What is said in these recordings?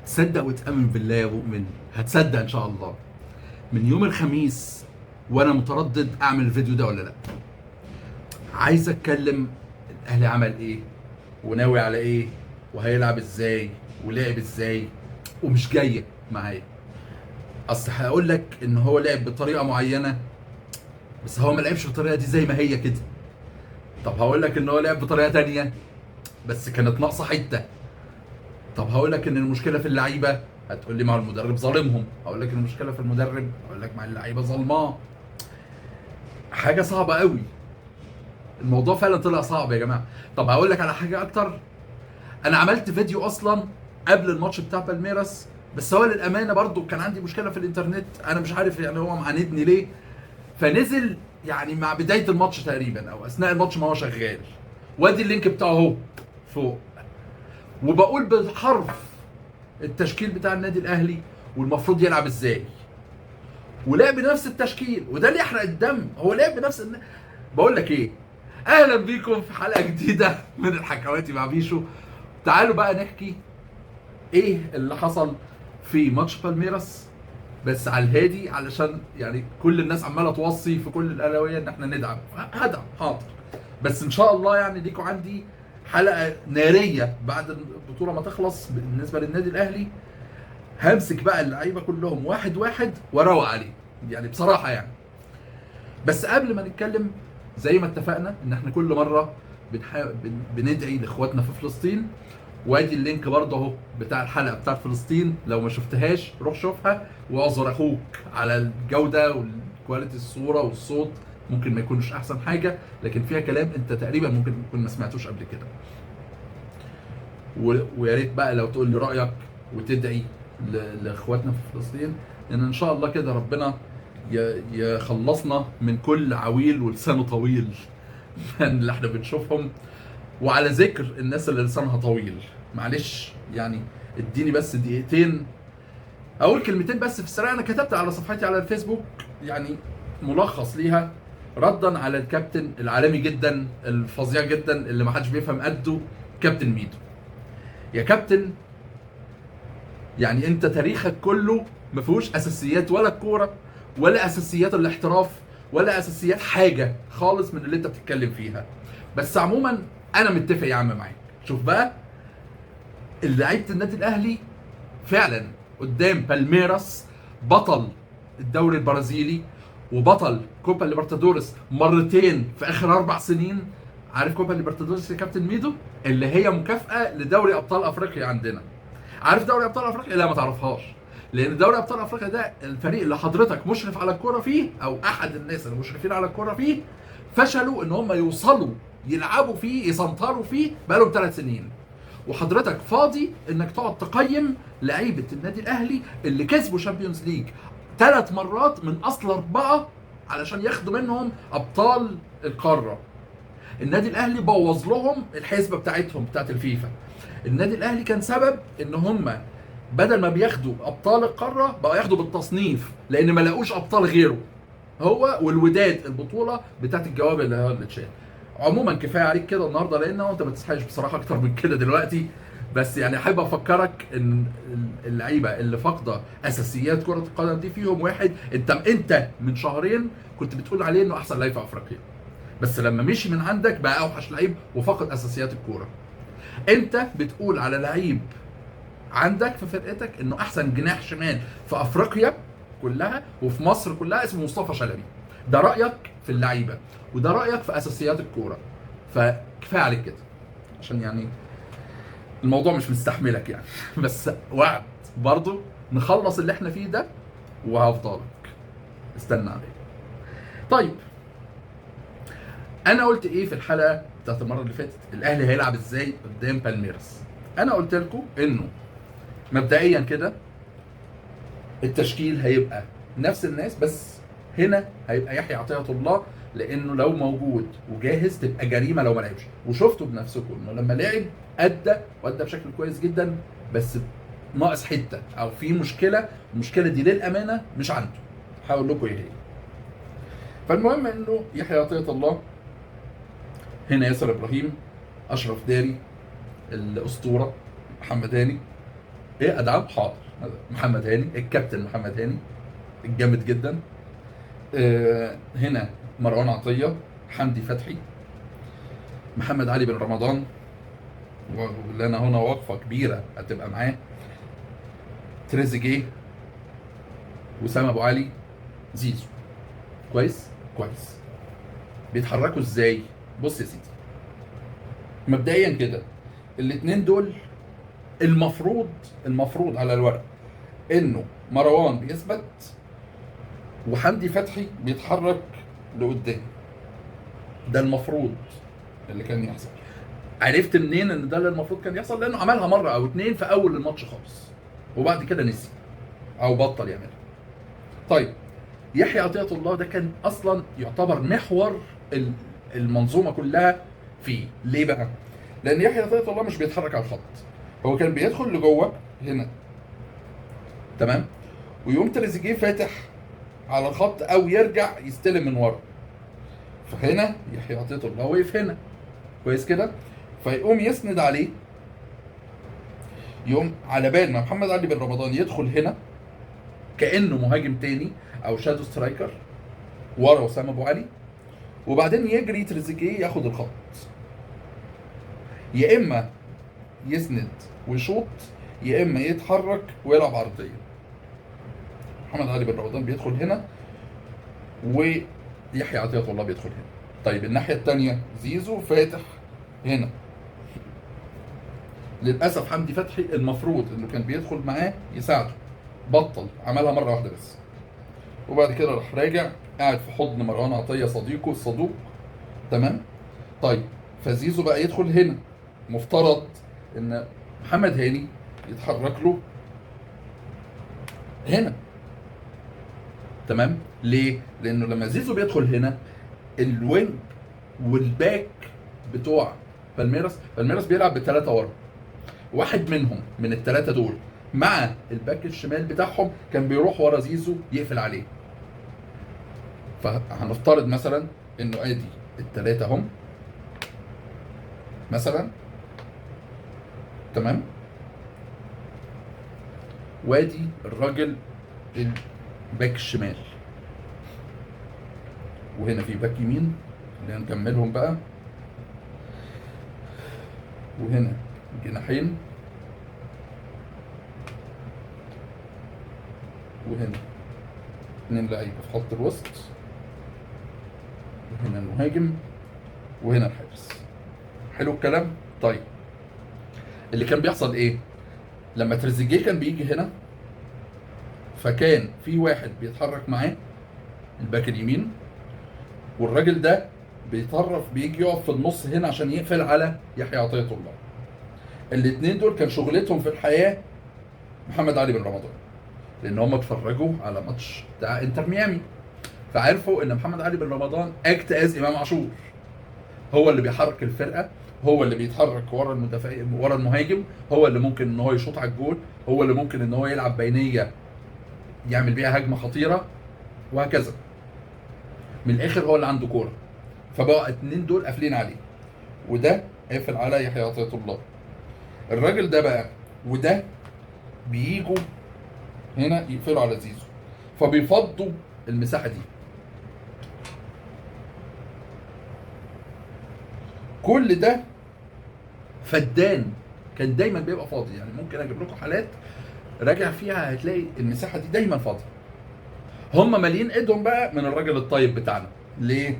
تصدق وتأمن بالله يا مؤمن، هتصدق ان شاء الله. من يوم الخميس وانا متردد اعمل الفيديو ده ولا لا. عايز اتكلم الاهلي عمل ايه وناوي على ايه وهيلعب ازاي ولعب ازاي، ومش جايه معايا. اصل هقول لك ان هو لعب بطريقه معينه، بس هو ما لعبش بالطريقه دي زي ما هي كده. طب هقول لك ان هو لعب بطريقه تانية بس كانت ناقصه حته. طب هقول لك ان المشكله في اللعيبه، هتقول لي مع المدرب ظالمهم. هقول لك ان المشكله في المدرب، هقول لك مع اللعيبه ظلماه. حاجه صعبه قوي. الموضوع فعلا طلع صعب يا جماعه. طب هقول لك على حاجه اكتر. انا عملت فيديو اصلا قبل الماتش بتاع بالميراس، بس هو للامانه برضو كان عندي مشكله في الانترنت، انا مش عارف يعني هو معاندني ليه. فنزل يعني مع بدايه الماتش تقريبا او اثناء الماتش ما هو شغال. وادي اللينك بتاعه اهو فوق، وبقول بالحرف التشكيل بتاع النادي الاهلي والمفروض يلعب ازاي. ولعب بنفس التشكيل، وده اللي يحرق الدم. هو لعب بنفس بقول لك ايه، اهلا بيكم في حلقه جديده من الحكواتي مع بيشو. تعالوا بقى نحكي ايه اللي حصل في ماتش بالميراس، بس على الهادي، علشان يعني كل الناس عماله توصي في كل الاهلاويه ان احنا ندعم. هدعم حاضر، بس ان شاء الله يعني ليكوا عندي حلقه ناريه بعد البطوله ما تخلص بالنسبه للنادي الاهلي. همسك بقى اللعيبه كلهم واحد واحد واروق عليه، يعني بصراحه يعني. بس قبل ما نتكلم، زي ما اتفقنا ان احنا كل مره بندعي لاخواتنا في فلسطين. وادي اللينك برضه اهو بتاع الحلقه بتاعت فلسطين، لو ما شفتهاش روح شوفها. واعذر اخوك على الجوده والكواليتي الصوره والصوت، ممكن ما يكونش احسن حاجه، لكن فيها كلام انت تقريبا ممكن تكون ما سمعتوش قبل كده. ويا ريت بقى لو تقول لي رايك وتدعي لاخواتنا في فلسطين، لان ان شاء الله كده ربنا يخلصنا من كل عويل ولسانه طويل اللي احنا بنشوفهم. وعلى ذكر الناس اللي لسانها طويل، معلش يعني اديني بس دقيقتين اقول كلمتين بس في السريع. انا كتبت على صفحتي على الفيسبوك يعني ملخص ليها، ردا على الكابتن العالمي جدا الفظيع جدا اللي ما حدش بيفهم قده، كابتن ميدو. يا كابتن، يعني انت تاريخك كله ما فيهوش اساسيات ولا الكوره ولا اساسيات الاحتراف ولا اساسيات حاجه خالص من اللي انت بتتكلم فيها. بس عموما انا متفق يا عم معاك. شوف بقى، لعيبه النادي الاهلي فعلا قدام بالميراس بطل الدوري البرازيلي وبطل كوبا ليبرتادوريس مرتين في اخر 4 سنين. عارف كوبا ليبرتادوريس يا كابتن ميدو؟ اللي هي مكافاه لدوري ابطال افريقيا عندنا. عارف دوري ابطال افريقيا؟ لا ما تعرفهاش، لان دوري ابطال افريقيا ده الفريق اللي حضرتك مشرف على الكوره فيه، او احد الناس المشرفين على الكوره فيه، فشلوا ان هم يوصلوا يلعبوا فيه يسنطروا فيه بقالهم 3 سنين. وحضرتك فاضي انك تقعد تقيم لعيبه النادي الاهلي اللي كسبوا شامبيونز ليج 3 مرات من اصل 4 علشان ياخدوا منهم ابطال القاره. النادي الاهلي بوظ لهم الحسبه بتاعتهم بتاعت الفيفا. النادي الاهلي كان سبب ان هم بدل ما بياخدوا ابطال القاره بقوا ياخدوا بالتصنيف، لان ما لاقوش ابطال غيره. هو والوداد البطوله بتاعت الجواب اللي هو اللي اتشال. عموما كفايه عليك كده النهارده، لان انت ما تستحقش بصراحه اكتر من كده دلوقتي. بس يعني احب افكرك ان اللعيبه اللي فاقده اساسيات كره القدم دي فيهم واحد انت من شهرين كنت بتقول عليه انه احسن لعيب في افريقيا، بس لما مشي من عندك بقى اوحش لعيب وفقد اساسيات الكوره. انت بتقول على لعيب عندك في فرقتك انه احسن جناح شمال في افريقيا كلها وفي مصر كلها، اسمه مصطفى شلبي. ده رايك في اللعيبه، وده رايك في اساسيات الكوره. فكفايه عليك كده، عشان يعني الموضوع مش مستحملك يعني بس وعد برضو نخلص اللي احنا فيه ده وهفضلك استنى عليك. طيب، انا قلت ايه في الحلقه بتاعت المره اللي فاتت؟ الاهلي هيلعب ازاي قدام بالميراس؟ انا قلت لكم انه مبدئيا كده التشكيل هيبقى نفس الناس، بس هنا هيبقى يحيى عطية الله، لانه لو موجود وجاهز تبقى جريمه لو ما لعبش. وشفتوا بنفسكم انه لما لعب ادى بشكل كويس جدا، بس ناقص حته او في مشكله. المشكله دي للامانه مش عنده، هقول لكم ايه هي. فالمهم انه يحيى عطية الله، هنا ياسر ابراهيم، اشرف داري الاسطوره، محمد هاني، ايه ادعم؟ حاضر. محمد هاني، الكابتن محمد هاني الجامد جدا. هنا مروان عطيه، حمدي فتحي، محمد علي بن رمضان، واللي انا هنا وقفه كبيره هتبقى معاه، تريزيجيه، وسام ابو علي، زيزو. كويس كويس. بيتحركوا ازاي؟ بص يا سيدي، مبدئيا كده الاثنين دول المفروض على الورق انه مروان بيثبت وحمدي فتحي بيتحرك لقدام. ده المفروض اللي كان يحصل. عرفت منين ان ده اللي المفروض كان يحصل؟ لانه عملها مره او اتنين في اول الماتش خالص، وبعد كده نسي او بطل يعملها. طيب يحيى عطية الله ده كان اصلا يعتبر محور المنظومه كلها فيه. ليه بقى؟ لان يحيى عطية الله مش بيتحرك على الخط، هو كان بيدخل لجوه هنا، تمام، ويقوم تريزيجيه فاتح على الخط او يرجع يستلم من ورا. فهنا يحيى عطية الله وقف هنا كويس كده، فيقوم يسند عليه، يقوم على بال ما محمد علي بن رمضان يدخل هنا كانه مهاجم تاني او شادو سترايكر ورا وسام ابو علي، وبعدين يجري تريزيجيه ياخد الخط، يا اما يسند ويشوط يا اما يتحرك ويلعب عرضيه. محمد علي بن رمضان بيدخل هنا ويحيى عطية الله بيدخل هنا. طيب الناحيه الثانيه زيزو فاتح هنا. للاسف حمدي فتحي المفروض انه كان بيدخل معاه يساعده، بطل، عملها مره واحده بس، وبعد كده راح راجع قاعد في حضن مروان عطيه صديقه الصدوق، تمام. طيب فزيزو بقى يدخل هنا، مفترض ان محمد هاني يتحرك له هنا، تمام. ليه؟ لانه لما زيزو بيدخل هنا الوينج والباك بتوع بالميراس بيلعب بالثلاثه ورا، واحد منهم من الثلاثه دول مع الباك الشمال بتاعهم كان بيروح ورا زيزو يقفل عليه. فهنفترض مثلا انه ادي الثلاثه هم مثلا، تمام، وادي الراجل الباك الشمال، وهنا في باك يمين اللي هنكملهم بقى، وهنا جناحين، وهنا 2 لعيبه في خط الوسط، وهنا المهاجم، وهنا الحارس. حلو الكلام. طيب اللي كان بيحصل ايه؟ لما تريزيجيه كان بيجي هنا فكان في واحد بيتحرك معاه الباك اليمين، والراجل ده بيطرف بيجي يقف في النص هنا عشان يقفل على يحيى عطية الله. الاثنين دول كان شغلتهم في الحياه محمد علي بن رمضان، لان هم اتفرجوا على ماتش بتاع انتر ميامي، فعرفوا ان محمد علي بن رمضان اكت از امام عاشور، هو اللي بيحرك الفرقه، هو اللي بيتحرك ورا المدافع ورا المهاجم، هو اللي ممكن ان هو يشوط على الجول، هو اللي ممكن ان هو يلعب بينيه يعمل بيها هجمه خطيره، وهكذا. من الاخر هو اللي عنده كوره. فبقى اتنين دول قافلين عليه، وده قافل على يحيى عطية الله. الراجل ده بقى وده بييجوا هنا يقفلوا على زيزو، فبيفضوا المساحه دي. كل ده فدان كان دايما بيبقى فاضي، يعني ممكن اجيب لكم حالات راجع فيها هتلاقي المساحه دي دايما فاضيه. هم مالين ايدهم بقى من الراجل الطيب بتاعنا. ليه؟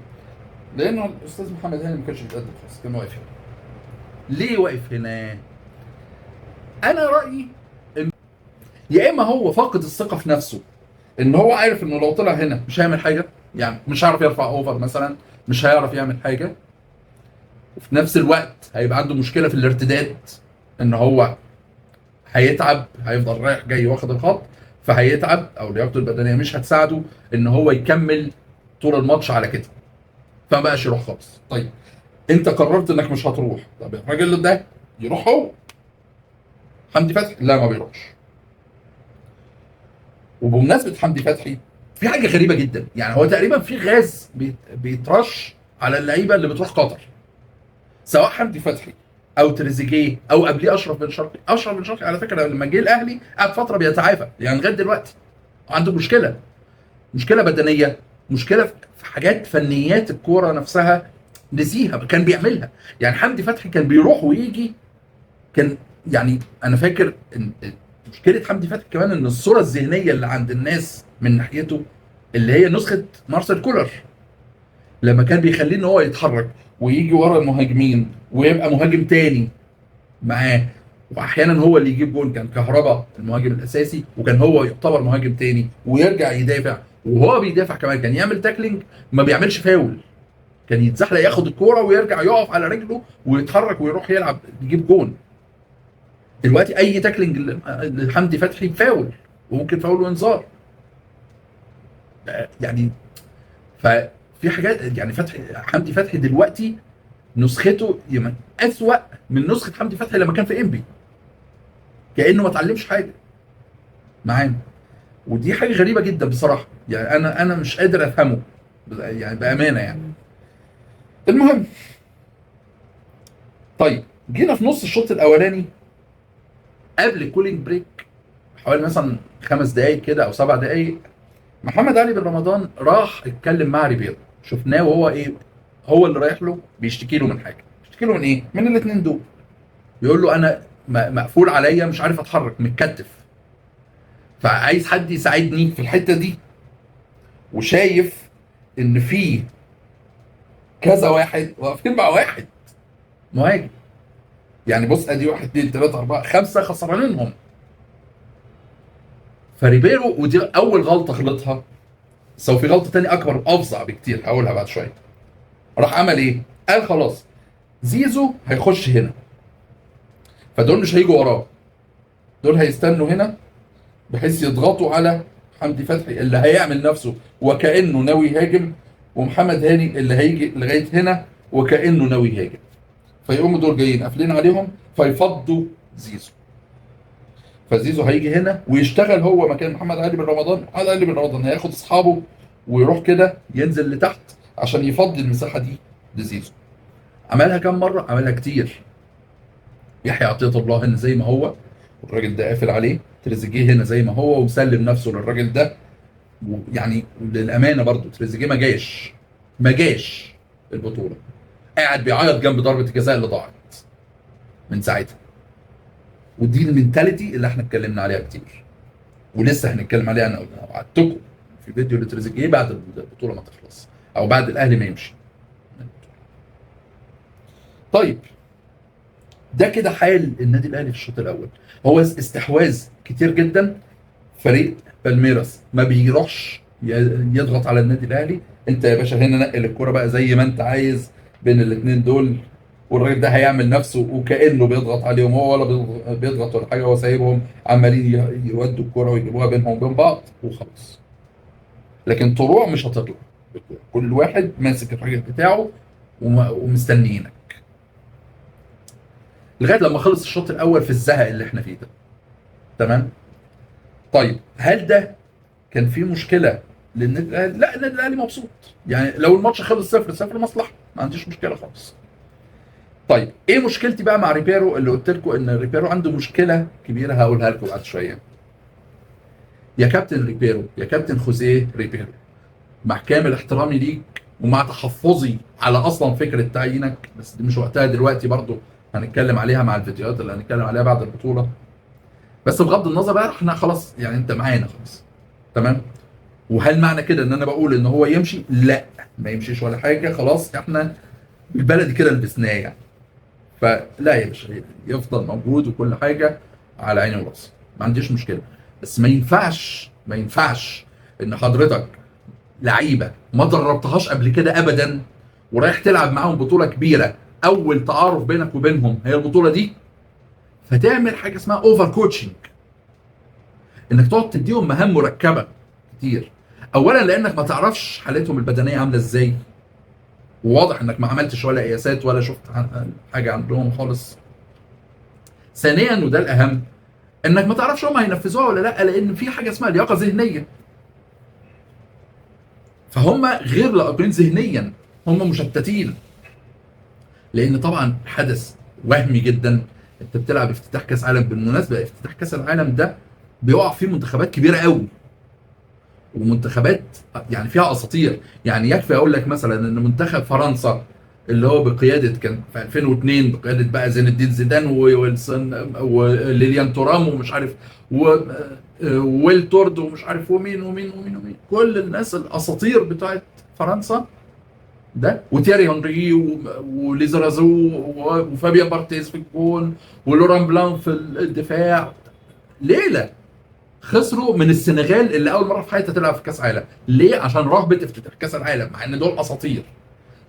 لانه الاستاذ محمد هاني ما كانش بيتقدم خالص، كان واقف هنا. ليه واقف هنا؟ انا رايي ان يا اما هو فاقد الثقه في نفسه، ان هو عارف انه لو طلع هنا مش هيعمل حاجه، يعني مش هيعرف يرفع اوفر مثلا، مش هيعرف يعمل حاجه، وفي نفس الوقت هيبقى عنده مشكله في الارتداد، ان هو هيتعب، هيفضل رايح جاي واخد الخط، فهيتعب، او لياقته البدنيه مش هتساعده ان هو يكمل طول الماتش على كده، فما بقاش يروح خالص. طيب انت قررت انك مش هتروح، طب الراجل ده يروح هو حمدي فتحي؟ لا ما بيروحش. وبمناسبه حمدي فتحي في حاجه غريبه جدا، يعني هو تقريبا في غاز بيترش على اللعيبه اللي بتروح قطر، سواء حمدي فتحي او تريزيجيه او قبليه اشرف بن شرقي. اشرف بن شرقي على فكره لما جه الاهلي قعد فتره بيتعافى يعني لغايه دلوقتي عنده مشكله بدنيه، مشكله في حاجات فنيات الكوره نفسها نسيها كان بيعملها. يعني حمدي فتحي كان بيروح ويجي، كان يعني انا فاكر ان مشكله حمدي فتحي كمان ان الصوره الذهنيه اللي عند الناس من ناحيته اللي هي نسخه مارسيل كولر، لما كان بيخليه ان هو يتحرك ويجي ورا المهاجمين ويبقى مهاجم تاني معاه، واحيانا هو اللي يجيب جول. كان كهربا المهاجم الاساسي وكان هو يعتبر مهاجم تاني ويرجع يدافع، وهو بيدافع كمان كان يعمل تاكلينج ما بيعملش فاول، كان يتزحلق ياخد الكوره ويرجع يقف على رجله ويتحرك ويروح يلعب يجيب جول. دلوقتي اي تاكلينج لحمدي فتحي فاول، وممكن فاول وانذار. يعني ففي حاجات يعني حمدي فتحي دلوقتي نسخته يعني اسوأ من نسخه حمدي فتحي لما كان في انبي، كانه ما اتعلمش حاجه معانا. ودي حاجه غريبه جدا بصراحه، يعني انا مش قادر افهمه يعني بامانه يعني. المهم، طيب جينا في نص الشوط الاولاني قبل الكولينج بريك حوالي مثلا 5 دقائق كده او 7 دقائق، محمد علي بن رمضان راح اتكلم مع ريبيرو. شفناه وهو ايه، هو اللي رايح له بيشتكي له من حاجه. بيشتكي له من ايه؟ من الاثنين دول. بيقول له انا مقفول عليا مش عارف اتحرك متكتف، فعايز حد يساعدني في الحته دي، وشايف ان في كذا واحد واقفين مع واحد مهاجم. يعني بص ادي 1 2 3 4 5 خسرانينهم. فريبيرو ودي اول غلطه غلطها، سو في غلطه تاني اكبر افظع بكتير هقولها بعد شويه. راح عمل ايه؟ قال خلاص زيزو هيخش هنا، فدول مش هيجوا وراه، دول هيستنوا هنا بحيث يضغطوا على حمدي فتحي اللي هيعمل نفسه وكانه ناوي يهاجم، ومحمد هاني اللي هيجي لغايه هنا وكانه ناوي يهاجم. فيقوموا دول جايين قافلين عليهم فيفضوا زيزو. فزيزو هيجي هنا ويشتغل هو مكان محمد علي بن رمضان. محمد علي بن رمضان هياخد اصحابه ويروح كده ينزل لتحت عشان يفضي المساحه دي لزيزو. عملها كام مره؟ عملها كتير. يحيى عطيه الله هنا زي ما هو والراجل ده قافل عليه، تريزيجيه هنا زي ما هو ومسلم نفسه للراجل ده. يعني للامانه برضو تريزيجيه ما جاش البطوله، قاعد بيعيط جنب ضربه الجزاء اللي ضاعت من ساعتها. ودي المينتاليتي اللي احنا اتكلمنا عليها كتير ولسه هنتكلم عليها. انا وعدتكم في فيديو لتريزيجيه بعد البطوله ما تخلص او بعد الاهلي ما يمشي. طيب ده كده حال النادي الاهلي في الشوط الاول. هو استحواذ كتير جدا. فريق بالميراس ما بيروحش يضغط على النادي الاهلي. انت يا باشا هنا نقل الكرة بقى زي ما انت عايز بين الاثنين دول، والراجل ده هيعمل نفسه وكانه بيضغط عليهم، هو ولا بيضغط ولا حاجه، هو سايبهم عمالين يودوا الكرة ويجيبوها بينهم وبين بعض وخلاص. لكن طلوع مش هتطلع، كل واحد ماسك الراجل بتاعه ومستنيينك لغايه لما خلص الشوط الاول في الزهق اللي احنا فيه ده. تمام. طيب هل ده كان في مشكله للنادي الاهلي؟ لا، النادي الاهلي مبسوط. يعني لو الماتش خلص 0-0 مصلحه، ما عنديش مشكله خالص. طيب ايه مشكلتي بقى مع ريبيرو؟ اللي قلت لكم ان ريبيرو عنده مشكله كبيره هقولها لكم بعد شويه. يا كابتن ريبيرو، يا كابتن خوزيه ريبيرو، مع كامل احترامي ليك ومع تحفظي على اصلا فكره تعيينك، بس دي مش وقتها دلوقتي، برضو هنتكلم عليها مع الفيديوهات اللي هنتكلم عليها بعد البطوله. بس بغض النظر بقى احنا خلاص يعني انت معانا خلاص. تمام. وهل معنى كده ان انا بقول ان هو يمشي؟ لا، ما يمشيش ولا حاجه، خلاص احنا بالبلدي كده لبسناه يعني. فلا يا باشا، يفضل موجود وكل حاجه على عيني وراسي، ما عنديش مشكله. بس ما ينفعش ان حضرتك لعيبه ما دربتهاش قبل كده ابدا ورايح تلعب معاهم بطوله كبيره، اول تعارف بينك وبينهم هي البطوله دي، فتعمل حاجه اسمها اوفر كوتشنج، انك تقعد تديهم مهام مركبه كتير. اولا لانك ما تعرفش حالتهم البدنيه عامله ازاي، وواضح انك ما عملتش ولا قياسات ولا شفت حاجه عندهم خالص. ثانيا وده الاهم، انك ما تعرفش هم هينفذوها ولا لا، لان في حاجه اسمها لياقه ذهنيه. فهم غير لائقين ذهنيا، هم مشتتين. لان طبعا حدث وهمي جدا. انت بتلعب افتتاح كاس عالم، بالمناسبه افتتاح كاس العالم ده بيقع فيه منتخبات كبيره قوي، ومنتخبات يعني فيها اساطير. يعني يكفي اقول لك مثلا ان منتخب فرنسا اللي هو بقياده، كان في 2002 بقياده بقى زين الدين زيدان وويلسون وليليان تورام ومش عارف وويل تورد ومش عارف ومين ومين ومين ومين، كل الناس الاساطير بتاعت فرنسا ده، وتيري هنري وليزرازو وفابيان بارتيز في الجون ولوران بلان في الدفاع. ليله خسروا من السنغال اللي اول مره في حياتها تلعب في كاس عالم. ليه؟ عشان رهبه افتتاح كاس العالم، مع ان دول اساطير.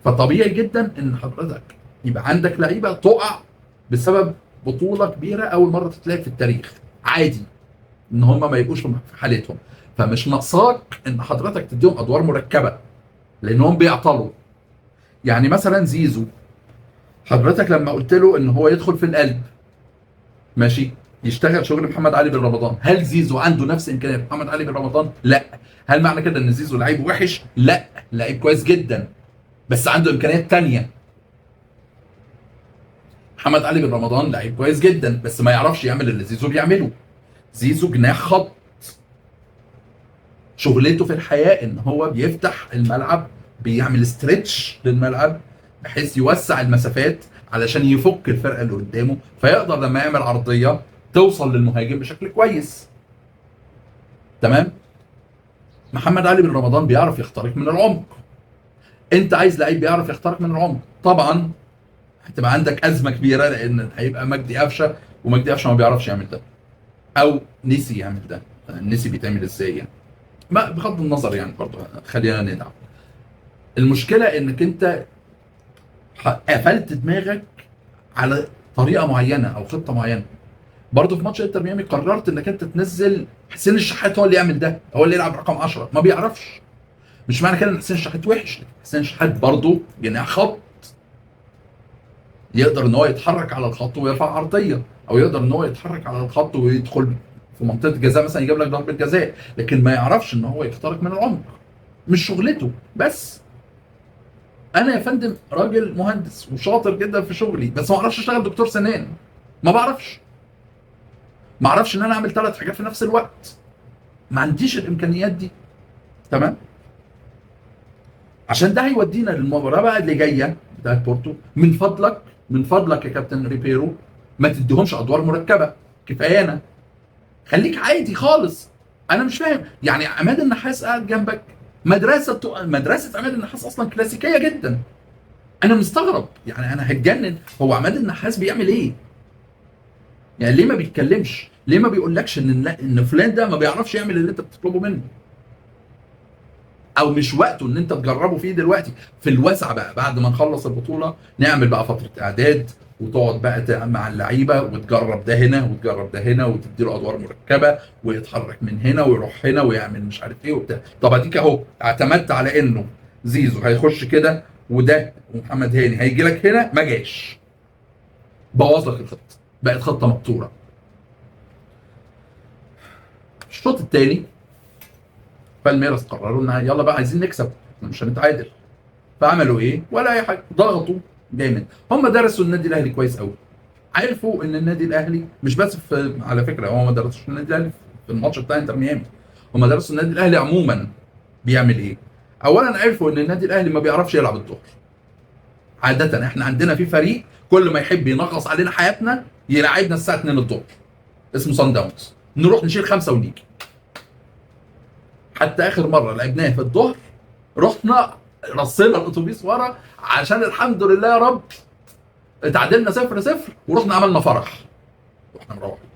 فطبيعي جدا ان حضرتك يبقى عندك لعيبه تقع بسبب بطوله كبيره اول مره تتلعب في التاريخ. عادي ان هم ما يبقوش في حالتهم، فمش ناقصاك ان حضرتك تديهم ادوار مركبه لانهم بيعطلوا. يعني مثلا زيزو، حضرتك لما قلت له ان هو يدخل في القلب ماشي يشتغل شغل محمد علي بن رمضان، هل زيزو عنده نفس امكانيات محمد علي بن رمضان؟ لا. هل معنى كده ان زيزو لعيب وحش؟ لا، لعيب كويس جدا بس عنده امكانيات تانية. محمد علي بن رمضان لعيب كويس جدا بس ما يعرفش يعمل اللي زيزو بيعمله. زيزو جناح خط، شغلته في الحياه ان هو بيفتح الملعب، بيعمل ستريتش للملعب بحيث يوسع المسافات علشان يفك الفرقه اللي قدامه، فيقدر لما يعمل عرضيه توصل للمهاجم بشكل كويس. تمام. محمد علي بن رمضان بيعرف يخترق من العمق. انت عايز لعيب بيعرف يخترق من العمق، طبعا هتبقى عندك ازمه كبيره لان هيبقى مجدي قفشه، ومجدي قفشه ما بيعرفش يعمل ده، او نسي يعمل ده. نسي بيتعمل ازاي يعني؟ ما بغض النظر يعني برضه خلينا ندعم. المشكله انك انت قفلت دماغك على طريقه معينه او خطه معينه. برضه في ماتش انتر ميامي قررت انك انت تنزل حسين الشحات هو اللي يعمل ده، هو اللي يلعب رقم 10، ما بيعرفش. مش معنى كده ان حسين الشحات وحش، حسين الشحات برضه جناح خط، يقدر ان هو يتحرك على الخط ويرفع عرضيه، او يقدر ان هو يتحرك على الخط ويدخل في منطقه الجزاء مثلا يجيب لك ضربه جزاء، لكن ما يعرفش ان هو يخترق من العمق، مش شغلته. بس انا يا فندم راجل مهندس وشاطر جدا في شغلي، بس ما اعرفش اشتغل دكتور سنان، ما بعرفش. ما اعرفش ان انا اعمل 3 حاجات في نفس الوقت، ما عنديش الامكانيات دي. تمام. عشان ده هيودينا للمباراه بقى اللي جايه بتاعت بورتو. من فضلك، من فضلك يا كابتن ريبيرو، ما تديهمش ادوار مركبه، كفايانا، خليك عادي خالص. انا مش فاهم يعني عماد النحاس قاعد جنبك، مدرسه عماد النحاس اصلا كلاسيكيه جدا. انا مستغرب يعني، انا هتجنن، هو عماد النحاس بيعمل ايه؟ يعني ليه ما بيتكلمش؟ ليه ما بيقولكش ان فلان ده ما بيعرفش يعمل اللي انت بتطلبه منه؟ او مش وقته ان انت تجربه فيه دلوقتي في الوسع بقى، بعد ما نخلص البطوله نعمل بقى فتره اعداد وتقعد بقى مع اللعيبه وتجرب ده هنا وتجرب ده هنا وتدي له ادوار مركبه ويتحرك من هنا ويروح هنا ويعمل مش عارف ايه وبتاع. طب اديك اهو اعتمدت على انه زيزو هيخش كده وده ومحمد هاني هيجي لك هنا، ما جاش، بوظ لك الخطه، بقت خطه مقطوره. الشوط الثاني بالميراس قرروا ان يلا بقى عايزين نكسب، مش هنتعادل. فعملوا ايه؟ ولا اي حاجه، ضغطوا جامد. هم درسوا النادي الاهلي كويس قوي، عرفوا ان النادي الاهلي مش بس في، على فكره هو ما درسوش النادي الاهلي في الماتش بتاع انتر ميامي، هم درسوا النادي الاهلي عموما بيعمل ايه. اولا عرفوا ان النادي الاهلي ما بيعرفش يلعب الظهر. عاده احنا عندنا في فريق كل ما يحب ينغص علينا حياتنا يلعبنا الساعه 2 الظهر، اسمه صن داونز، نروح نشيل 5 ونيجي. حتى اخر مره لعبناه في الظهر رحنا رصينا الاتوبيس ورا عشان الحمد لله يا رب اتعادلنا 0-0 ورحنا عملنا فرح واحنا مروحين.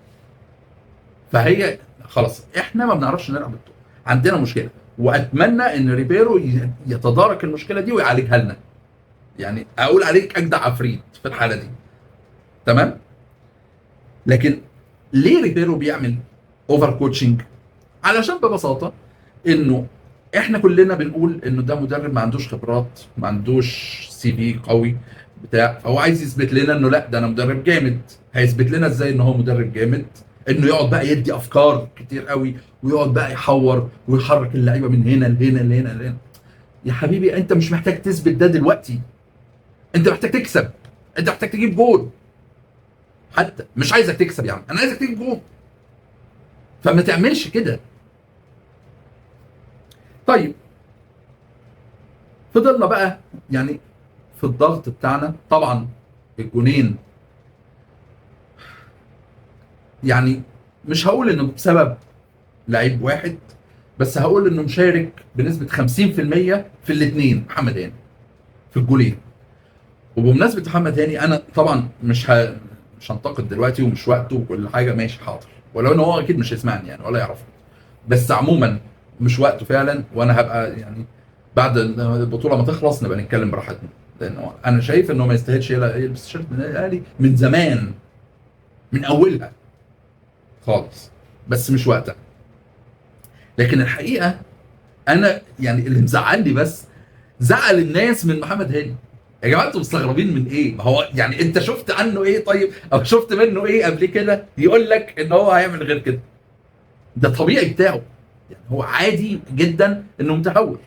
فهي خلاص احنا ما بنعرفش نلعب الطول، عندنا مشكله، واتمنى ان ريبيرو يتدارك المشكله دي ويعالجها لنا. يعني اقول عليك اجدع عفريت في الحاله دي. تمام. لكن ليه ريبيرو بيعمل اوفر كوتشنج؟ علشان ببساطه انه احنا كلنا بنقول انه ده مدرب ما عندوش خبرات، ما عندوش سي في قوي بتاع، فهو عايز يثبت لنا انه لا ده انا مدرب جامد. هيثبت لنا ازاي ان هو مدرب جامد؟ انه يقعد بقى يدي افكار كتير قوي ويقعد بقى يحور ويحرك اللعيبه من هنا لهنا لهنا لهنا. يا حبيبي انت مش محتاج تثبت ده دلوقتي، انت محتاج تكسب، انت محتاج تجيب جول. حتى مش عايزك تكسب، يعني انا عايزك تجيب جول، فما تعملش كده. طيب فضلنا بقى يعني في الضغط بتاعنا. طبعا الجونين يعني مش هقول انه بسبب لعيب واحد، بس هقول انه مشارك بنسبه 50% في الاثنين محمد هاني في الجولين. وبمناسبه محمد هاني، انا طبعا مش هنتقد دلوقتي ومش وقته وكل حاجه، ماشي حاضر، ولو ان هو اكيد مش هيسمعني يعني ولا يعرفني، بس عموما مش وقته فعلا. وانا هبقى يعني بعد البطوله ما تخلص نبقى نتكلم براحتنا، لانه انا شايف انه ما يستاهلش يلبس تيشيرت من الاهلي من زمان، من اولها خالص، بس مش وقتها. لكن الحقيقه انا يعني اللي مزعلني بس زعل الناس من محمد هاني. يا جماعه انتوا مستغربين من ايه؟ ما هو يعني انت شفت عنه ايه طيب، او شفت منه ايه قبل كده يقول لك ان هو هيعمل غير كده؟ ده طبيعي بتاعه، يعني هو عادي جدا انه متهور.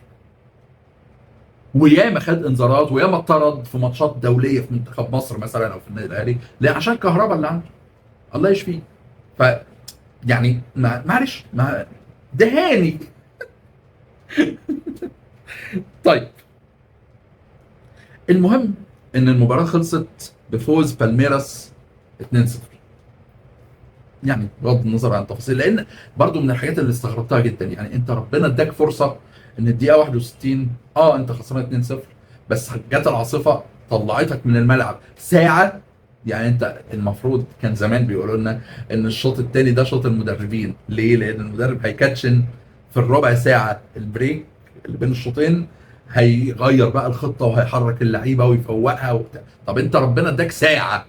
وياما خد انذارات وياما اتطرد في ماتشات دوليه في منتخب مصر مثلا او في النادي الاهلي، لا عشان الكهرباء اللي عنده، الله يشفيه. ف يعني معلش، ما ده هاني. طيب المهم ان المباراه خلصت بفوز بالميراس 2-0. يعني بغض النظر عن التفاصيل، لان برضو من الحاجات اللي استغربتها جدا، يعني انت ربنا اداك فرصه ان الدقيقه 61 انت خسران 2-0، بس جت العاصفه طلعتك من الملعب ساعه. يعني انت المفروض كان زمان بيقولوا لنا ان الشوط الثاني ده شوط المدربين، ليه؟ لان المدرب هيكاتشن في الربع ساعه البريك اللي بين الشوطين، هيغير بقى الخطه وهيحرك اللعيبه ويفوقها وبتاع. طب انت ربنا اداك ساعه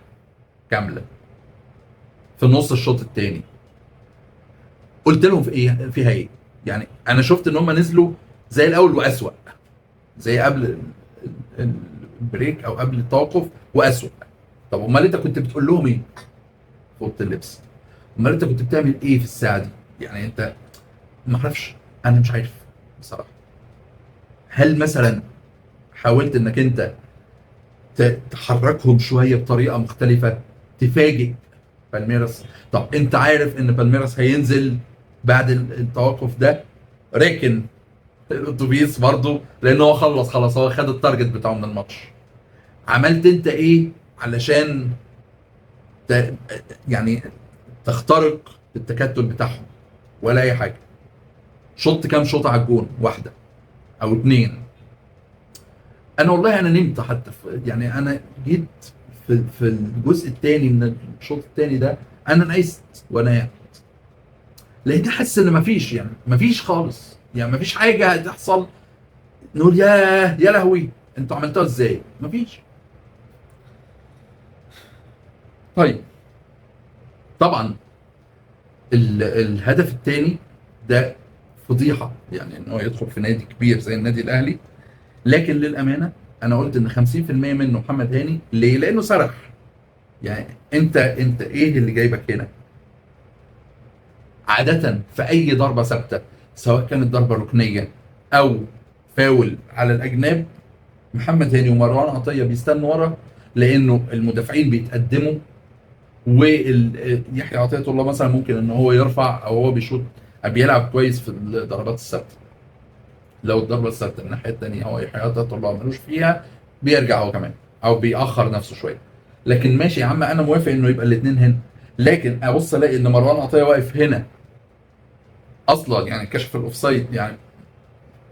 كامله في نص الشوط الثاني، قلت لهم في ايه فيها ايه؟ يعني انا شفت ان هم نزلوا زي الاول واسوأ، زي قبل البريك او قبل التوقف واسوأ. طب امال انت كنت بتقول لهم ايه في اوضه اللبس؟ امال انت كنت بتعمل ايه في الساعه دي؟ يعني انت ما اعرفش، انا مش عارف بصراحه. هل مثلا حاولت انك انت تحركهم شويه بطريقه مختلفه تفاجئ بالميراس؟ طب انت عارف ان بالميراس هينزل بعد التوقف ده راكن الاتوبيس برضه، لان هو خلاص هو خد التارجت بتاعه من الماتش. عملت انت ايه علشان ت... يعني تخترق التكتل بتاعهم؟ ولا اي حاجه. شط كام شوطه على الجون؟ واحده او اتنين. انا والله انا نمت حتى يعني انا جيت في الجزء الثاني من الشوط الثاني ده انا نعست وانا قاعد، لقيت حاسس ان مفيش، يعني مفيش خالص، يعني مفيش حاجه هتحصل نقول يا لهوي انتوا عملتوها ازاي؟ مفيش. طيب طبعا الهدف الثاني ده فضيحه، يعني ان هو يدخل في نادي كبير زي النادي الاهلي. لكن للامانه انا قلت ان 50% منه محمد هاني. ليه؟ لانه سرح. يعني انت ايه اللي جايبك هنا؟ عاده في اي ضربه ثابته، سواء كانت ضربه ركنيه او فاول على الاجناب، محمد هاني ومروان عطيه بيستنوا ورا، لانه المدافعين بيتقدموا، ويحيى عطيه الله مثلا ممكن ان هو يرفع او هو بيشوط، بيلعب كويس في الضربات الثابته. لو الضربه الثابته من الناحيه الثانيه هو يحيى عطيه الله ملوش فيها، بيرجع هو كمان او بيأخر نفسه شويه. لكن ماشي يا عم، انا موافق انه يبقى الاثنين هنا، لكن ابص الاقي ان مروان عطيه واقف هنا اصلا، يعني كشف الاوفسايد يعني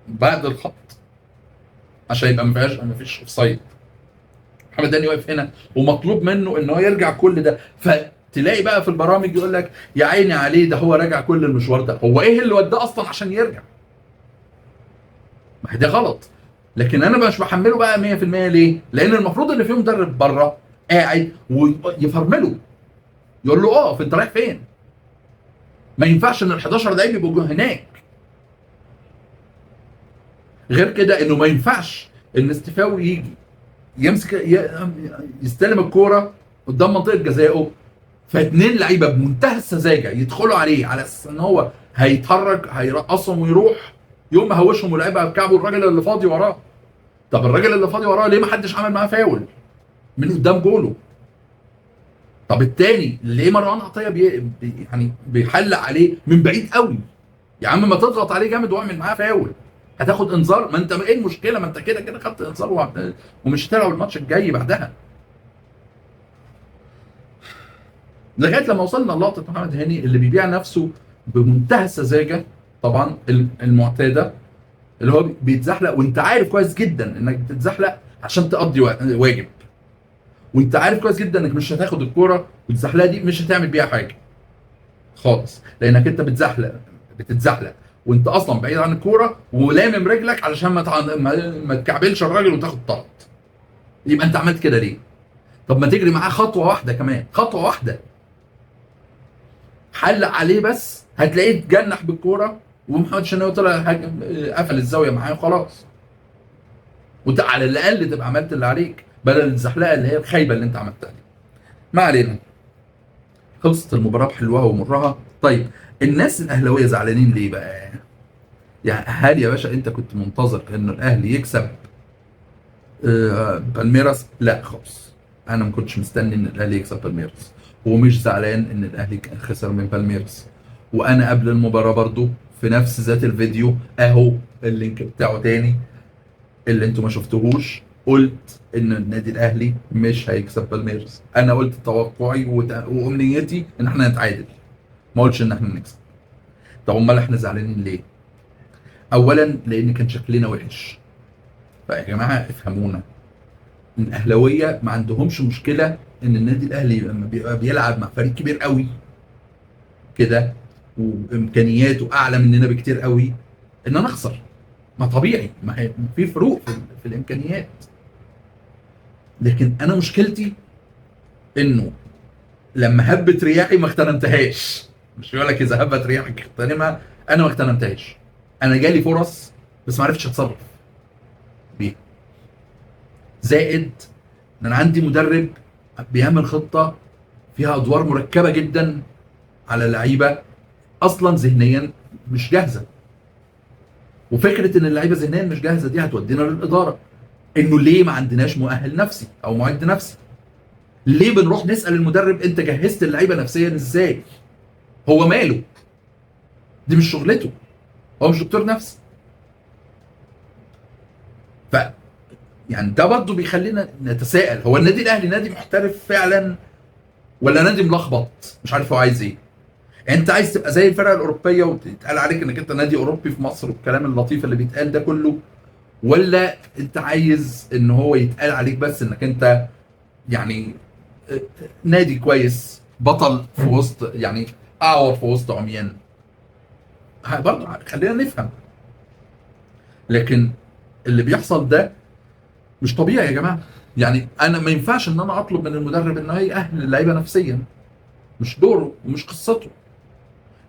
بعد الخط عشان يبقى ما فيش اوفسايد. محمد هاني واقف هنا ومطلوب منه ان هو يرجع كل ده، فتلاقي بقى في البرامج يقول لك يا عيني عليه ده هو راجع كل المشوار ده. هو ايه اللي وداه اصلا عشان يرجع؟ ما هي ده غلط. لكن انا مش بحمله بقى 100%. ليه؟ لان المفروض ان في مدرب بره قاعد ويفرمله، يقول له اقف انت رايح فين؟ ما ينفعش ان ال 11 لعيب يبقوا هناك. غير كده انه ما ينفعش ان استفاوي يجي يمسك يستلم الكوره قدام منطقه جزائه، فاتنين لعيبه بمنتهى السذاجه يدخلوا عليه على اساس ان هو هيتحرك هيرقصهم ويروح، يوم ما هوشهم ولعبها بكعبه الراجل اللي فاضي وراه. طب الراجل اللي فاضي وراه ليه ما حدش عمل معاه فاول من قدام جوله؟ طب التاني ليه مروان عطيه يعني بيحلق عليه من بعيد قوي؟ يا عم ما تضغط عليه جامد واعمل معاه فاول، هتاخد انذار. ما انت ايه المشكله؟ ما انت كده كده خدت انذار ومش هتلعب الماتش الجاي بعدها. لغايه لما وصلنا للقطه محمد هاني اللي بيبيع نفسه بمنتهى السذاجه طبعا المعتاده، اللي هو بيتزحلق وانت عارف كويس جدا انك بتتزحلق عشان تقضي واجب، وانت عارف كويس جدا انك مش هتاخد الكوره، والزحلقه دي مش هتعمل بيها حاجه خالص، لانك انت بتتزحلق وانت اصلا بعيد عن الكوره ولامم رجلك علشان ما تكعبلش الراجل وتاخد طرد. يبقى انت عملت كده ليه؟ طب ما تجري معاه خطوه واحده كمان، خطوه واحده حلق عليه بس هتلاقيه اتجنح بالكوره، ومحمد شناوي طلع قفل الزاويه معاه وخلاص. وانت على الاقل تبقى عملت اللي عليك بدل الزحلقه اللي هي الخايبه اللي انت عملتها دي. ما علينا. خلصت المباراه بحلوها ومرها. طيب الناس الاهلاويه زعلانين ليه بقى؟ يعني هل يا باشا انت كنت منتظر ان الاهلي يكسب بالميراس؟ لا خالص، انا ما كنتش مستني ان الاهلي يكسب بالميراس، ومش زعلان ان الاهلي خسر من بالميراس. وانا قبل المباراه برضو في نفس ذات الفيديو اهو اللينك بتاعه تاني اللي انتوا ما شفتوهوش، قلت ان النادي الاهلي مش هيكسب بالميراس. انا قلت توقعي وامنيتي ان احنا نتعادل، ما قلتش ان احنا نكسب. طب امال احنا زعلانين ليه؟ اولا لان كان شكلنا وحش. فيا جماعه افهمونا، الاهلاويه ما عندهمش مشكله ان النادي الاهلي لما بيبقى بيلعب مع فريق كبير قوي كده وامكانياته اعلى مننا بكتير قوي ان انا اخسر. ما طبيعي، ما هي في فروق في الامكانيات. لكن انا مشكلتي انه لما هبت رياحي ما اغتنمتهاش. مش يقول لك اذا هبت رياحك اغتنمها، انا ما اغتنمتهاش. انا جالي فرص بس ما عرفتش اتصرف بيها. زائد ان انا عندي مدرب بيعمل خطه فيها ادوار مركبه جدا على لعيبه اصلا ذهنيا مش جاهزه. وفكره ان اللعيبه ذهنيا مش جاهزه دي هتودينا للاداره، انه ليه ما عندناش مؤهل نفسي او معد نفسي؟ ليه بنروح نسال المدرب انت جهزت اللعيبه نفسيا ازاي؟ هو ماله؟ دي مش شغلته، هو مش دكتور نفسي. ف يعني ده برضه بيخلينا نتساءل، هو النادي الاهلي نادي محترف فعلا ولا نادي ملخبط مش عارف هو عايز ايه؟ يعني انت عايز تبقى زي الفرق الاوروبيه وتتقال عليك انك انت نادي اوروبي في مصر والكلام اللطيف اللي بيتقال ده كله، ولا انت عايز ان هو يتقال عليك بس انك انت يعني نادي كويس بطل في وسط يعني اعور في وسط عميان؟ برضه خلينا نفهم. لكن اللي بيحصل ده مش طبيعي يا جماعه. يعني انا ما ينفعش ان انا اطلب من المدرب ان هو يأهل اللعيبه نفسيا، مش دوره ومش قصته.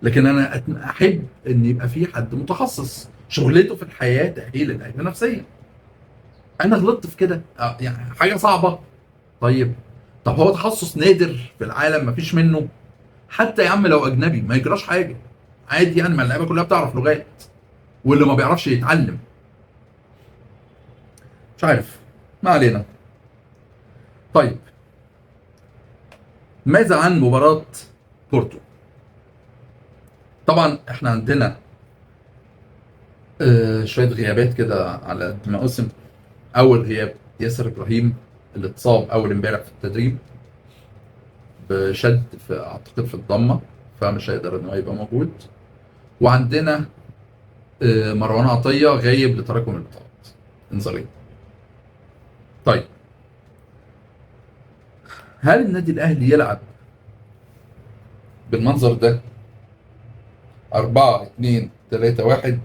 لكن انا احب ان يبقى في حد متخصص شغلته في الحياه تاهيل اللعيبه نفسيا. انا غلطت في كده يعني حاجه صعبه. طيب، طب هو تخصص نادر في العالم مفيش منه. حتى يا عم لو اجنبي ما يجراش حاجه، عادي يعني، ما اللعيبه كلها بتعرف لغات، واللي ما بيعرفش يتعلم. مش عارف، ما علينا. طيب، ماذا عن مباراه بورتو؟ طبعا احنا عندنا شويه غيابات كده على قد ما قسم. اول غياب ياسر ابراهيم اللي اتصاب اول امبارح في التدريب بشد في اعتقد في الضمه، فمش هيقدر ان هو يبقى موجود. وعندنا مروان عطيه غايب لتراكم البطاقات انذاريه. طيب، هل النادي الاهلي يلعب بالمنظر ده 4 2 3 1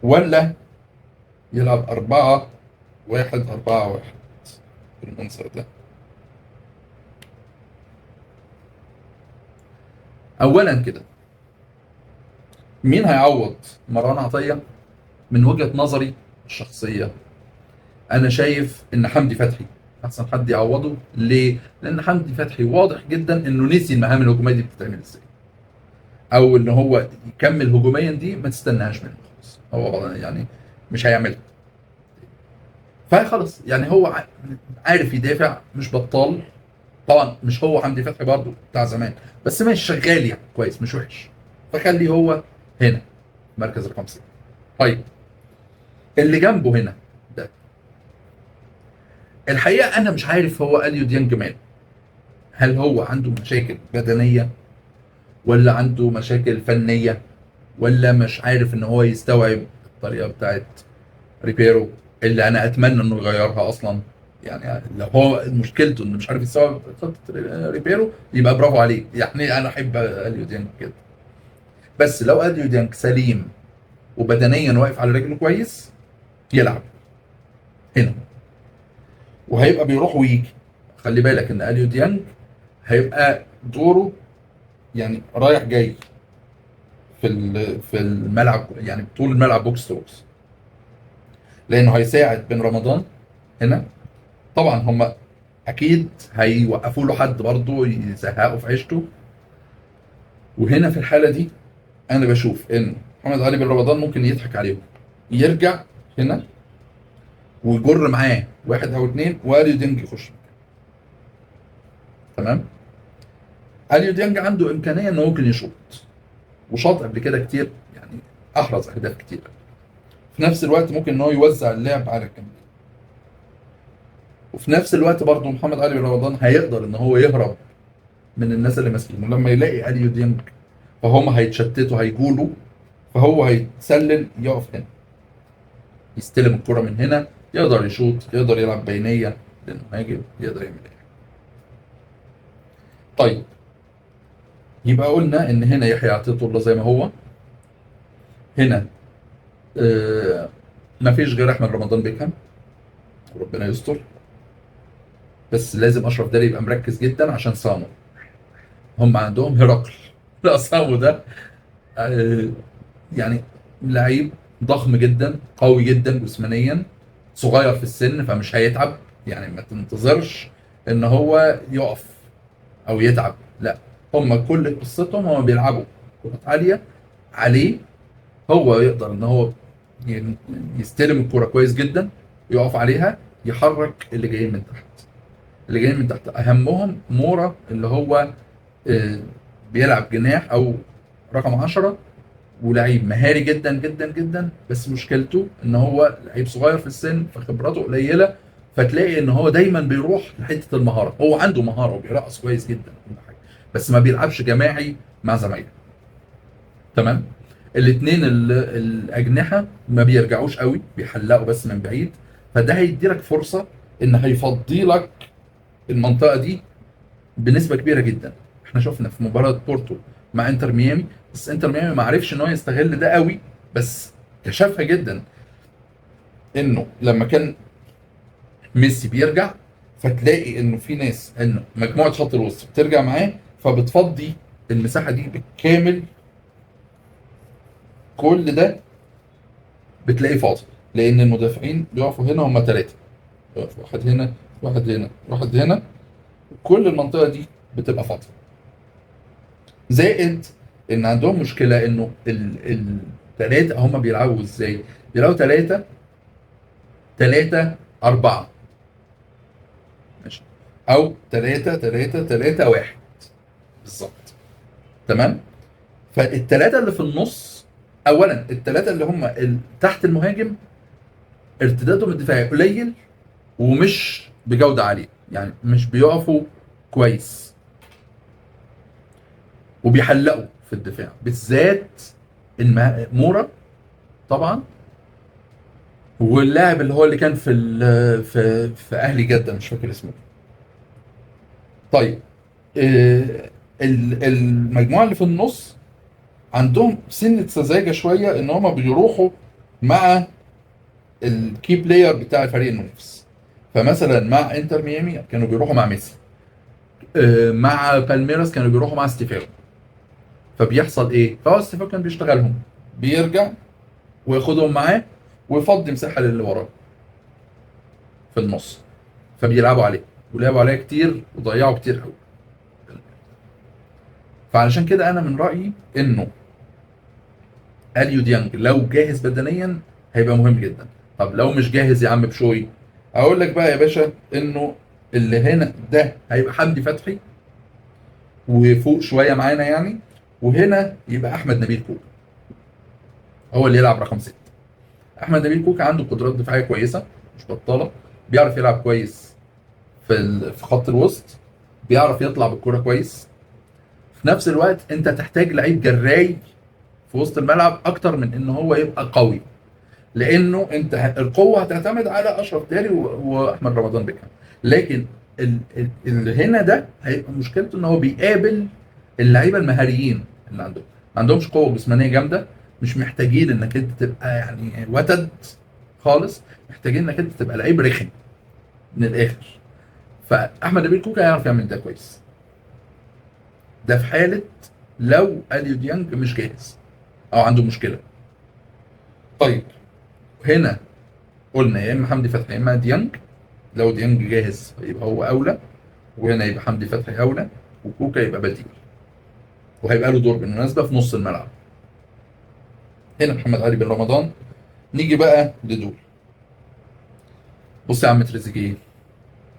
ولا يلعب 4 1 4 1 بالمنظر ده؟ اولا كده، مين هيعوض مروان عطيه؟ من وجهه نظري الشخصيه انا شايف ان حمدي فتحي احسن حد يعوضه. ليه؟ لان حمدي فتحي واضح جدا انه نسي المهام الهجوميه دي بتتعمل ازاي، او ان هو يكمل هجوميا دي ما تستناهاش منه خالص، هو يعني مش هيعملها. فخلاص يعني هو عارف يدافع مش بطال، طبعا مش هو حمدي فتحي برضه بتاع زمان، بس ماشي شغال يعني كويس مش وحش، فخليه هو هنا مركز رقم 6. طيب اللي جنبه هنا ده، الحقيقه انا مش عارف هو اليو ديانج ماله. هل هو عنده مشاكل بدنيه، ولا عنده مشاكل فنيه، ولا مش عارف ان هو يستوعب الطريقه بتاعت ريبيرو اللي انا اتمنى انه يغيرها اصلا. يعني لو هو مشكلته انه مش عارف يستوعب خطه ريبيرو يبقى برافو عليه، يعني انا احب اليو ديانج كده. بس لو اليو ديانج سليم وبدنيا واقف على رجله كويس يلعب هنا، وهيبقى بيروح ويجي. خلي بالك ان اليو ديانج هيبقى دوره يعني رايح جاي في الملعب، يعني طول الملعب بوكس تو بوكس، لانه هيساعد بن رمضان هنا. طبعا هم اكيد هيوقفوا له حد برضه يزهقه في عيشته. وهنا في الحاله دي انا بشوف ان محمد علي بن رمضان ممكن يضحك عليهم، يرجع هنا ويجر معاه واحد او اتنين واليو ديانج يخش. تمام. اليو ديانج عنده امكانيه انه ممكن يشوط، وشاط قبل كده كتير يعني، احرز اهداف كتير. في نفس الوقت ممكن ان هو يوزع اللعب على الجنب، وفي نفس الوقت برضه محمد علي بن رمضان هيقدر ان هو يهرب من الناس اللي ماسكينه لما يلاقي اليو ديانج، فهم هيتشتتوا هيجولوا، فهو هيتسلل يقف هنا يستلم الكرة من هنا، يقدر يشوط، يقدر يلعب بينية لانه مهاجم، يقدر يعمل ايه. طيب يبقى قلنا ان هنا يحيى عطية الله زي ما هو. هنا آه مفيش غير احمد رمضان بيكهام، وربنا يستر. بس لازم اشرف داري يبقى مركز جدا عشان صامو. هم عندهم هرقل لا صامو ده آه يعني لعيب ضخم جدا، قوي جدا جسمانيا، صغير في السن فمش هيتعب. يعني ما تنتظرش ان هو يقف او يتعب، لا. هم كل قصتهم هم بيلعبوا كرات عاليه عليه، هو يقدر ان هو يستلم الكرة كويس جدا، يقف عليها، يحرك اللي جايين من تحت. اللي جايين من تحت اهمهم مورا اللي هو آه، بيلعب جناح او رقم 10، ولعيب مهاري جدا جدا جدا، بس مشكلته ان هو لعيب صغير في السن فخبراته قليله، فتلاقي ان هو دايما بيروح لحته المهاره. هو عنده مهاره وبيرقص كويس جدا كل حاجه، بس ما بيلعبش جماعي مع زمايله. تمام. الاثنين الاجنحه ما بيرجعوش قوي، بيحلقوا بس من بعيد، فده هيدي لك فرصه ان هيفضي لك المنطقه دي بنسبه كبيره جدا. احنا شفنا في مباراه بورتو مع انتر ميامي، بس انتر ميامي ما عرفش ان هو يستغل ده قوي، بس كشفها جدا انه لما كان ميسي بيرجع، فتلاقي انه في ناس، انه مجموعه خط الوسط بترجع معاه، فبتفضي المساحه دي بالكامل. كل ده بتلاقيه فاضي، لان المدافعين بيقفوا هنا هم ثلاثه، واحد هنا واحد هنا واحد هنا، كل المنطقه دي بتبقى فاضيه. زائد ان عندهم مشكله انه الثلاثه هم بيلعبوا ازاي؟ بيلعبوا 3 3 4 ماشي، او 3 3 3 1 بالظبط. تمام. فالثلاثه اللي في النص، اولا الثلاثه اللي هم تحت المهاجم ارتدادهم الدفاعي قليل ومش بجوده عاليه، يعني مش بيقفوا كويس، وبيحلقوا في الدفاع بالذات مورا طبعا، واللاعب اللي هو اللي كان في اهلي جده مش فاكر اسمه. طيب المجموعه اللي في النص عندهم سنه سذاجه شويه، ان هم بيروحوا مع الكي بلاير بتاع فريق المنافس. فمثلا مع انتر ميامي كانوا بيروحوا مع ميسي، مع بالميراس كانوا بيروحوا مع ستيفانو. فبيحصل ايه؟ فهو ستيفانو كان بيشتغلهم، بيرجع وياخدهم معاه ويفضي مساحه للي وراه في النص، فبيلعبوا عليه، ولعبوا عليه كتير وضيعوا كتير قوي. فعلشان كده انا من رايي انه اليو ديانج لو جاهز بدنيا هيبقى مهم جدا. طب لو مش جاهز يا عم بشوي، اقول لك بقى يا باشا انه اللي هنا ده هيبقى حمدي فتحي وفوق شويه معانا يعني، وهنا يبقى احمد نبيل كوكا هو اللي يلعب رقم 6. احمد نبيل كوكا عنده قدرات دفاعيه كويسه مش بطاله، بيعرف يلعب كويس في خط الوسط، بيعرف يطلع بالكرة كويس. في نفس الوقت انت تحتاج لعيب جراي في وسط الملعب اكتر من ان هو يبقى قوي، لانه انت القوه هتعتمد على اشرف داري واحمد رمضان بيكهام. لكن اللي هنا ده هيبقى مشكلته ان هو بيقابل اللعيبه المهاريين اللي عندهم، ما عندهمش قوه جسمانيه جامده، مش محتاجين انك انت تبقى يعني وتد خالص، محتاجين انك انت تبقى لعيب رخم من الاخر. فاحمد نبيل كوكا يعرف يعمل ده كويس، ده في حاله لو اليو ديانج مش جاهز او عنده مشكله. طيب هنا قلنا يا اما حمدي فتحي يا اما ديانج، لو ديانج جاهز يبقى هو اولى، وهنا يبقى حمدي فتحي اولى وكوكا يبقى بديل، وهيبقى له دور بالمناسبه في نص الملعب. هنا محمد علي بن رمضان. نيجي بقى لدول. بص يا عم تريزيجيه،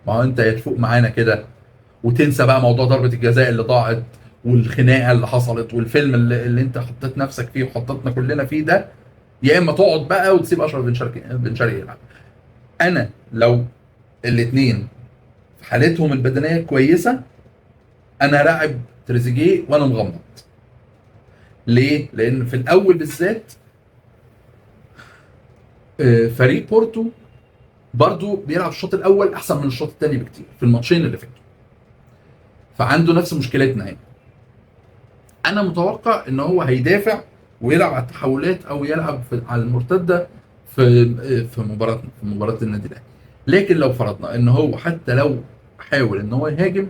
ما هو انت يا تفوق معانا كده وتنسى بقى موضوع ضربه الجزاء اللي ضاعت والخناقه اللي حصلت والفيلم اللي انت حطيت نفسك فيه وحطيتنا كلنا فيه ده، يا اما تقعد بقى وتسيب اشرف بن شرقي يلعب. انا لو الاثنين في حالتهم البدنيه كويسه انا هلاعب تريزيجيه وانا مغمض. ليه؟ لان في الاول بالذات فريق بورتو برضو بيلعب الشوط الاول احسن من الشوط الثاني بكتير في الماتشين اللي فاتوا، فعنده نفس مشكلتنا يعني. انا متوقع ان هو هيدافع ويلعب على التحولات او يلعب على المرتده في مباراه النادي الاهلي. لكن لو فرضنا ان هو حتى لو حاول ان هو يهاجم،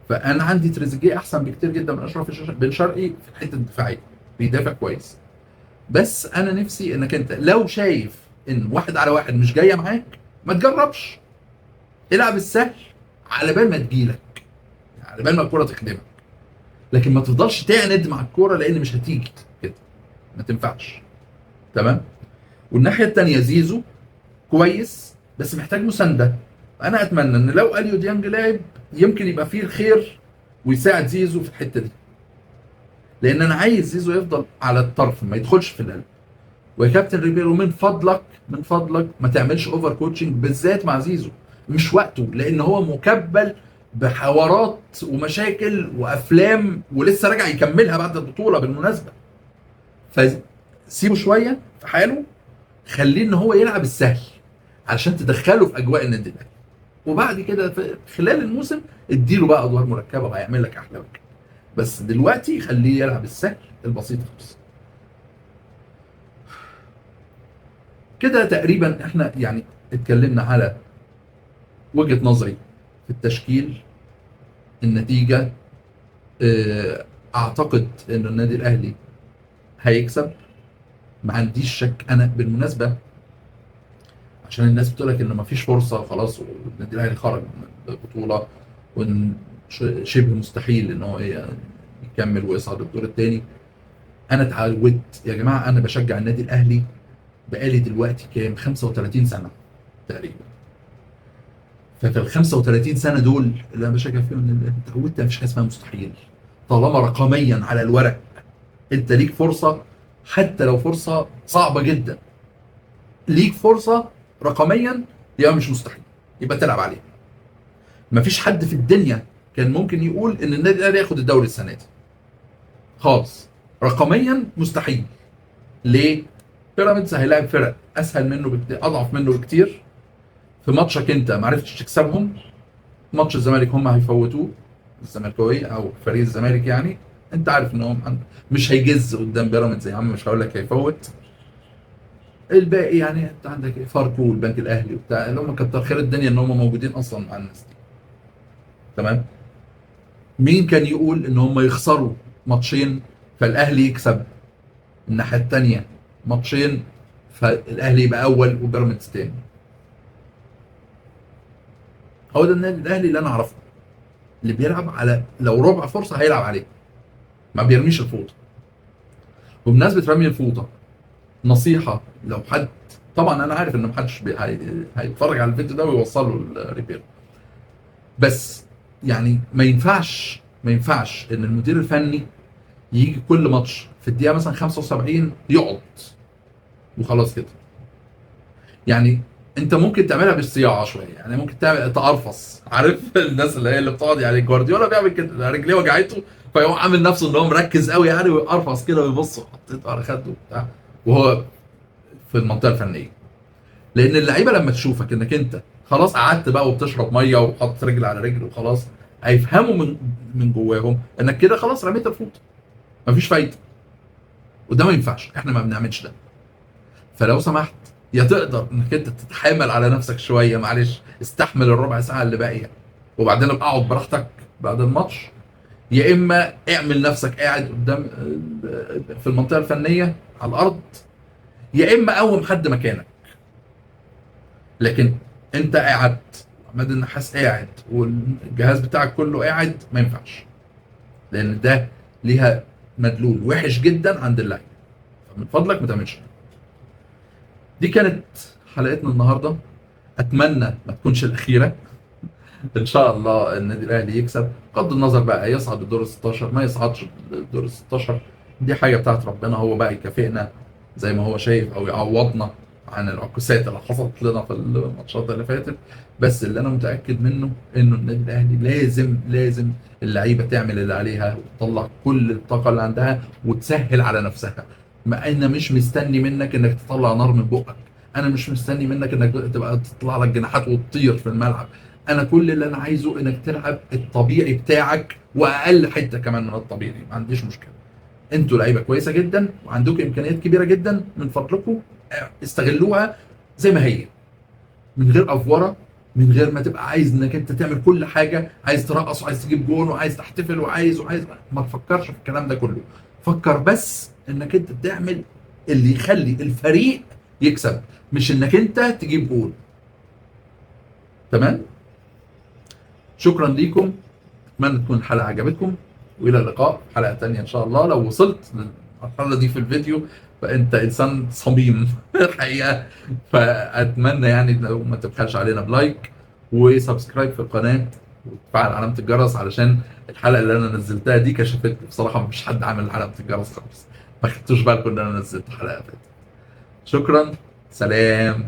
فانا عندي تريزيجيه احسن بكتير جدا من اشرف بن شرقي في الحته الدفاعيه، بيدافع كويس. بس انا نفسي انك انت لو شايف ان 1 على 1 مش جايه معاك ما تجربش، العب السهل على بال ما تجيلك، على بال ما الكره تخدمك، لكن ما تفضلش تعند مع الكوره لان مش هتيجي كده، ما تنفعش. تمام. والناحيه الثانيه زيزو كويس بس محتاج مسانده. انا اتمنى ان لو اليو ديانج لاعب يمكن يبقى فيه الخير ويساعد زيزو في الحته دي، لان انا عايز زيزو يفضل على الطرف ما يدخلش في القلب. ويا كابتن ريبيرو من فضلك من فضلك ما تعملش اوفر كوتشنج بالذات مع زيزو، مش وقته، لان هو مكبل بحوارات ومشاكل وافلام ولسه راجع يكملها بعد البطوله بالمناسبه. فسيبه شويه في حاله، خليه ان هو يلعب السهل علشان تدخله في اجواء النادي الاهلي، وبعد كده في خلال الموسم اديله بقى ادوار مركبه وهيعمل لك احلى وجه. بس دلوقتي خليه يلعب السهل البسيط خالص. كده تقريبا احنا يعني اتكلمنا على وجهة نظري في التشكيل، النتيجة. اعتقد ان النادي الاهلي هيكسب، ما عنديش شك. انا بالمناسبة عشان الناس بتقول لك ان ما فيش فرصة خلاص والنادي الاهلي خرج من البطولة وان شبه مستحيل ان هو يكمل ويصعد الدور الثاني، انا اتعودت يا جماعة، انا بشجع النادي الاهلي بقالي دلوقتي كام 35 سنة تقريبا. ففي ال 35 سنه دول اللي انا بشجع فيهم ان اتعودت مفيش حاجه اسمها مستحيل. طالما رقميا على الورق انت ليك فرصه، حتى لو فرصه صعبه جدا ليك فرصه رقميا، يبقى مش مستحيل، يبقى تلعب عليها. مفيش حد في الدنيا كان ممكن يقول ان النادي الاهلي ياخد الدوري السنه دي خالص. رقميا مستحيل. ليه؟ بيراميدز هيلاعب فرق اسهل منه بكتير، اضعف منه بكتير. في ماتشك انت ما عرفتش تكسبهم، ماتش الزمالك هم هيفوتوه، الزملكاويه او فريق الزمالك يعني، انت عارف ان هم مش هيجز قدام بيراميدز يا عم، مش هقول لك هيفوت. الباقي يعني انت عندك فاركو والبنك الاهلي وبتاع اللي هم كتر خير الدنيا ان هم موجودين اصلا مع الناس دي. تمام. مين كان يقول ان هم يخسروا ماتشين فالاهلي يكسب الناحيه الثانيه ماتشين فالاهلي يبقى اول وبيراميدز تاني؟ هو ده النادي الاهلي اللي انا اعرفه، اللي بيلعب على لو ربع فرصه هيلعب عليه، ما بيرميش الفوطه. وبمناسبه رمي الفوطه، نصيحه لو حد، طبعا انا عارف ان محدش هيتفرج على الفيديو ده ويوصله لريبيرو، بس يعني ما ينفعش ان المدير الفني يجي كل ماتش في الدقيقه مثلا 75 يقعد وخلاص كده. يعني انت ممكن تعملها بالصياعه شويه، يعني ممكن تعمل تقرفص، عارف الناس اللي هي اللي بتقعد، يعني جوارديولا بيعمل كده، رجليه وجعته فيقوم عامل نفسه ان هو مركز قوي يعني، ويقرفص كده ويبص حطيته على خده وبتاع وهو في المنطقه الفنيه. لان اللعيبه لما تشوفك انك انت خلاص قعدت بقى وبتشرب ميه وحاطط رجل على رجل وخلاص، هيفهموا من جواهم انك كده خلاص رميت الفوطه، مفيش فايده. وده ما ينفعش، احنا ما بنعملش ده. فلو سمحت، يا تقدر انك انت تتحامل على نفسك شويه، معلش استحمل الربع ساعه اللي باقيه وبعدين ابقى اقعد براحتك بعد الماتش، يا اما اعمل نفسك قاعد قدام في المنطقه الفنيه على الارض، يا اما قوم حد مكانك. لكن انت قاعد، عماد النحاس قاعد والجهاز بتاعك كله قاعد، ما ينفعش، لان ده ليها مدلول وحش جدا عند اللعيبه. فمن فضلك ما تعملش ده. دي كانت حلقتنا النهارده، اتمنى ما تكونش الاخيره. ان شاء الله النادي الاهلي يكسب، بغض النظر بقى يصعد الدور ال 16 ما يصعدش الدور ال 16، دي حاجه بتاعت ربنا، هو بقى يكافئنا زي ما هو شايف او يعوضنا عن العكوسات اللي حصلت لنا في الماتشات اللي فاتت. بس اللي انا متاكد منه انه النادي الاهلي لازم اللعيبه تعمل اللي عليها وتطلع كل الطاقه اللي عندها وتسهل على نفسها. ما انا مش مستني منك انك تطلع نار من بقك، انا مش مستني منك انك تبقى تطلع لك جناحات وتطير في الملعب. انا كل اللي انا عايزه انك تلعب الطبيعي بتاعك واقل حته كمان من الطبيعي، ما عنديش مشكله. انتوا لعيبه كويسه جدا وعندكم امكانيات كبيره جدا، من فضلكم استغلوها زي ما هي، من غير افوره، من غير ما تبقى عايز انك انت تعمل كل حاجه، عايز ترقص وعايز تجيب جون وعايز تحتفل وعايز ما تفكرش في الكلام ده كله. فكر بس انك انت تعمل اللي يخلي الفريق يكسب، مش انك انت تجيب جون. تمام؟ شكرا ليكم، اتمنى تكون الحلقه عجبتكم، والى اللقاء في حلقه تانية ان شاء الله. لو وصلت للمرحله دي في الفيديو فانت انسان صميم الحقيقه. فاتمنى يعني لو ما تبخلش علينا بلايك وسبسكرايب في القناه وتفعل علامه الجرس، علشان الحلقه اللي انا نزلتها دي كشفتني بصراحه، مفيش حد عامل علامه الجرس خالص، ما خدتوش بالكم ان انا نزلت حلقه فاتت. شكرا، سلام.